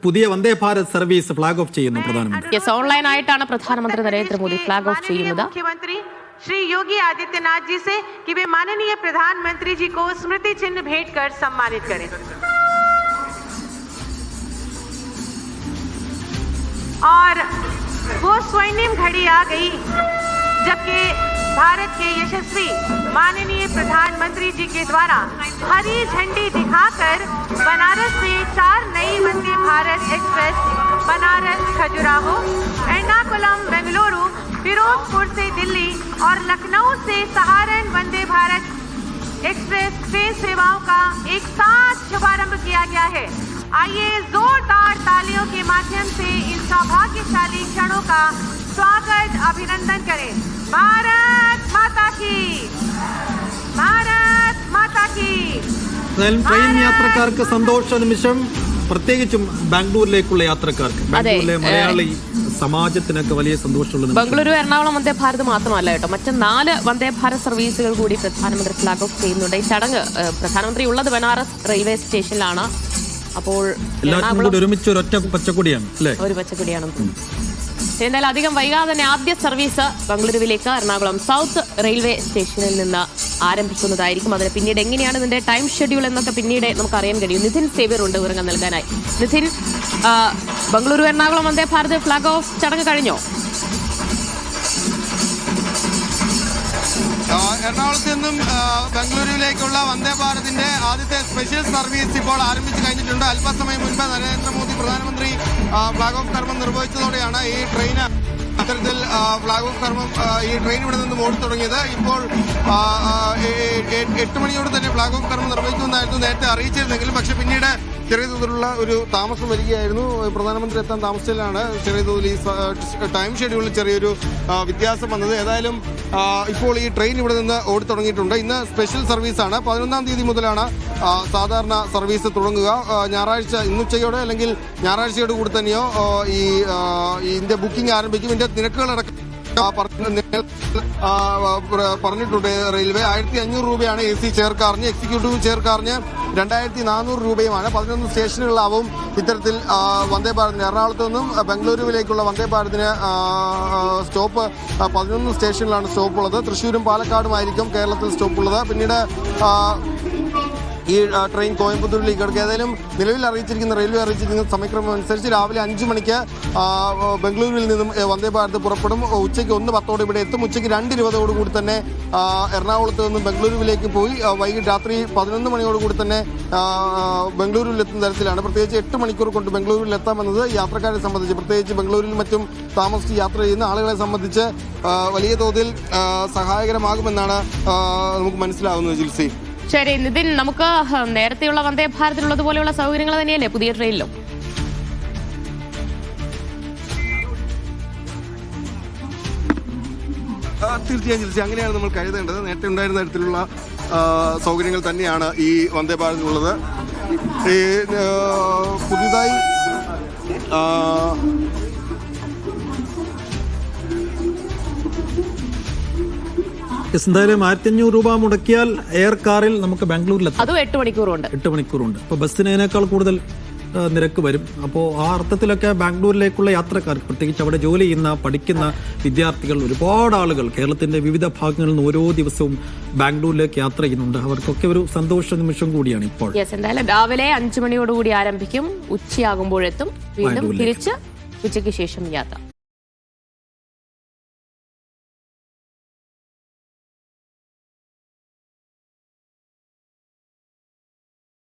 പുതിയ Vande Bharat service flag off ചെയ്യുന്നു പ്രധാനമന്ത്രി. ഓൺലൈൻ ആയിട്ടാണ് പ്രധാനമന്ത്രി നരേന്ദ്രമോദി ഫ്ലാഗ് ഓഫ് ചെയ്യുന്നത്. मुख्यमंत्री श्री योगी आदित्यनाथ जी से कि वे माननीय प्रधानमंत्री जी को स्मृति चिन्ह भेंट कर सम्मानित करें और वो स्वर्णिम घड़ी आ गई जबकि भारत के यशस्वी माननीय प्रधानमंत्री जी के द्वारा हरी झंडी दिखाकर बनारस से 4 नई वंदे भारत एक्सप्रेस बनारस खजुराहो, एर्नाकुलम बेंगलुरु, फिरोजपुर से दिल्ली और लखनऊ से सहारन वंदे भारत एक्सप्रेस ट्रेन सेवाओं का एक साथ शुभारंभ किया गया है. आइए जोरदार तालियों के माध्यम से इन सौभाग्यशाली क्षणों का स्वागत अभिनंदन करें. भारत माता की, भारत माता की. ട്രെയിൻ യാത്രക്കാർക്ക് സന്തോഷ നിമിഷം, പ്രത്യേകിച്ചും ബാംഗ്ലൂരിലേക്കുള്ള യാത്രക്കാർക്ക്, ബാംഗ്ലൂരിലെ മലയാളി സമാജത്തിനൊക്കെ വലിയ സന്തോഷമുള്ള. ബംഗളൂരു എറണാകുളം വന്ദേ ഭാരത് മാത്രമല്ല കേട്ടോ, മറ്റ് 4 വന്ദേ ഭാരത് സർവീസുകൾ കൂടി പ്രധാനമന്ത്രി ഫ്ലാഗ് ഓഫ് ചെയ്യുന്നുണ്ട്. ഈ ചടങ്ങ് പ്രധാനമന്ത്രി ഉള്ളത് ബനാറസ് റെയിൽവേ സ്റ്റേഷനിലാണ്. അപ്പോൾ എല്ലാവർക്കും കൂടി ഒരുമിച്ച് ഒരു ഒറ്റ പച്ചക്കൊടിയാണ് അല്ലേ? ഒരു പച്ചക്കൊടിയാണ്. എന്തായാലും അധികം വൈകാതെ തന്നെ ആദ്യ സർവീസ് ബംഗളൂരുവിലേക്ക് എറണാകുളം സൗത്ത് റെയിൽവേ സ്റ്റേഷനിൽ നിന്ന് ആരംഭിക്കുന്നതായിരിക്കും. അതിന് പിന്നീട് എങ്ങനെയാണ് ഇതിന്റെ ടൈം ഷെഡ്യൂൾ എന്നൊക്കെ പിന്നീട് നമുക്ക് അറിയാൻ കഴിയും. നിധിൻ സേവ്യർ ഉണ്ട് വിവരങ്ങൾ നൽകാനായി. നിധിൻ, ബംഗളൂരു എറണാകുളം വന്ദേ ഭാരത് ഫ്ലാഗ് ഓഫ് ചടങ്ങ് കഴിഞ്ഞോ? എറണാകുളത്ത് നിന്നും ബംഗളൂരുവിലേക്കുള്ള വന്ദേ ഭാരതിന്റെ ആദ്യത്തെ സ്പെഷ്യൽ സർവീസ് ഇപ്പോൾ ആരംഭിച്ചു കഴിഞ്ഞിട്ടുണ്ട്. അല്പസമയം മുൻപ് നരേന്ദ്രമോദി പ്രധാനമന്ത്രി ഫ്ലാഗ് ഓഫ് കർമ്മം നിർവഹിച്ചതോടെയാണ് ഈ ട്രെയിൻ അത്തരത്തിൽ ഫ്ലാഗ് ഓഫ് കർമ്മം ഈ ട്രെയിൻ ഇവിടെ നിന്നും ഓടി തുടങ്ങിയത്. ഇപ്പോൾ 8 മണിയോട് തന്നെ ഫ്ലാഗ് ഓഫ് കർമ്മം നിർവഹിക്കുമെന്നായിരുന്നു നേരത്തെ അറിയിച്ചിരുന്നെങ്കിലും, പക്ഷെ പിന്നീട് ചെറിയ തോതിലുള്ള ഒരു താമസം വരികയായിരുന്നു. പ്രധാനമന്ത്രി എത്താൻ താമസിച്ചാലാണ് ചെറിയ തോതിൽ ഈ ടൈം ഷെഡ്യൂളിൽ ചെറിയൊരു വ്യത്യാസം വന്നത്. ഏതായാലും ഇപ്പോൾ ഈ ട്രെയിൻ ഇവിടെ നിന്ന് ഓടി തുടങ്ങിയിട്ടുണ്ട്. ഇന്ന് സ്പെഷ്യൽ സർവീസാണ്. 11-ാം തീയതി മുതലാണ് സാധാരണ സർവീസ് തുടങ്ങുക. ഞായറാഴ്ച ഇന്നുച്ചയോടെ അല്ലെങ്കിൽ ഞായറാഴ്ചയോട് കൂടി തന്നെയോ ഇതിന്റെ ബുക്കിംഗ് ആരംഭിക്കും. ഇതിന്റെ നിരക്കുകളടക്കം പറഞ്ഞിട്ടുണ്ട് റെയിൽവേ. 1500 രൂപയാണ് AC ചെയർകാറിന്, എക്സിക്യൂട്ടീവ് ചെയർകാറിന് 2400 രൂപയുമാണ്. 11 സ്റ്റേഷനുകളാവും ഇത്തരത്തിൽ വന്ദേ ഭാരതിന്. എറണാകുളത്ത് നിന്നും ബംഗളൂരുവിലേക്കുള്ള വന്ദേ ഭാരതിന് സ്റ്റോപ്പ് 11 സ്റ്റേഷനിലാണ് സ്റ്റോപ്പ് ഉള്ളത്. തൃശ്ശൂരും പാലക്കാടുമായിരിക്കും കേരളത്തിൽ സ്റ്റോപ്പുള്ളത്. പിന്നീട് ഈ ട്രെയിൻ കോയമ്പത്തൂരിലേക്ക് കിടക്കുക. ഏതായാലും നിലവിൽ റെയിൽവേ അറിയിച്ചിരിക്കുന്ന സമയക്രമം അനുസരിച്ച് രാവിലെ 5 മണിക്ക് ബംഗളൂരുവിൽ നിന്നും വന്ദേ ഭാരത് പുറപ്പെടും. ഉച്ചയ്ക്ക് 1:10 ഇവിടെ എത്തും. ഉച്ചയ്ക്ക് 2:20 കൂടി തന്നെ എറണാകുളത്ത് നിന്നും ബംഗളൂരുവിലേക്ക് പോയി വൈകിട്ട് രാത്രി 11 മണിയോടുകൂടി തന്നെ ബംഗളൂരുവിൽ എത്തുന്ന തരത്തിലാണ്. പ്രത്യേകിച്ച് 8 മണിക്കൂർ കൊണ്ട് ബംഗളൂരുവിൽ എത്താമെന്നത് യാത്രക്കാരെ സംബന്ധിച്ച്, പ്രത്യേകിച്ച് ബംഗളൂരിൽ മറ്റും താമസിച്ച് യാത്ര ചെയ്യുന്ന ആളുകളെ സംബന്ധിച്ച് വലിയ തോതിൽ സഹായകരമാകുമെന്നാണ് നമുക്ക് മനസ്സിലാവുന്നത്. ജിൽസി, ശരി നിതിൻ, നമുക്ക് നേരത്തെയുള്ള വന്ദേ ഭാരതിലുള്ളതുപോലെയുള്ള സൗകര്യങ്ങൾ തന്നെയല്ലേ പുതിയ ട്രെയിനിലും? തീർച്ചയായും ജിൽസി, അങ്ങനെയാണ് നമ്മൾ കരുതേണ്ടത്. നേരത്തെ ഉണ്ടായിരുന്ന തരത്തിലുള്ള സൗകര്യങ്ങൾ തന്നെയാണ് ഈ വന്ദേ ഭാരതിലുള്ളത്. പുതിയതായി എന്തായാലും 1500 രൂപ മുടക്കിയാൽ എയർ കാറിൽ നമുക്ക് ബാംഗ്ലൂരിലെത്താം. അതും 8 മണിക്കൂറുണ്ട്. 8 മണിക്കൂറുണ്ട്. അപ്പോൾ ബസ്സിനേക്കാൾ കൂടുതൽ നിരക്ക് വരും. അപ്പോൾ ആ അർത്ഥത്തിലൊക്കെ ബാംഗ്ലൂരിലേക്കുള്ള യാത്രക്കാർക്ക്, പ്രത്യേകിച്ച് അവിടെ ജോലി ചെയ്യുന്ന പഠിക്കുന്ന വിദ്യാർത്ഥികൾ, ഒരുപാട് ആളുകൾ കേരളത്തിന്റെ വിവിധ ഭാഗങ്ങളിൽ നിന്ന് ഓരോ ദിവസവും ബാംഗ്ലൂരിലേക്ക് യാത്ര ചെയ്യുന്നുണ്ട്. അവർക്കൊക്കെ ഒരു സന്തോഷ നിമിഷം കൂടിയാണ് ഇപ്പോൾ. എന്തായാലും രാവിലെ 5 മണിയോടുകൂടി ആരംഭിക്കും, ഉച്ചയാകുമ്പോഴെത്തും, വീണ്ടും തിരിച്ച് ഉച്ചയ്ക്ക് ശേഷം യാത്ര.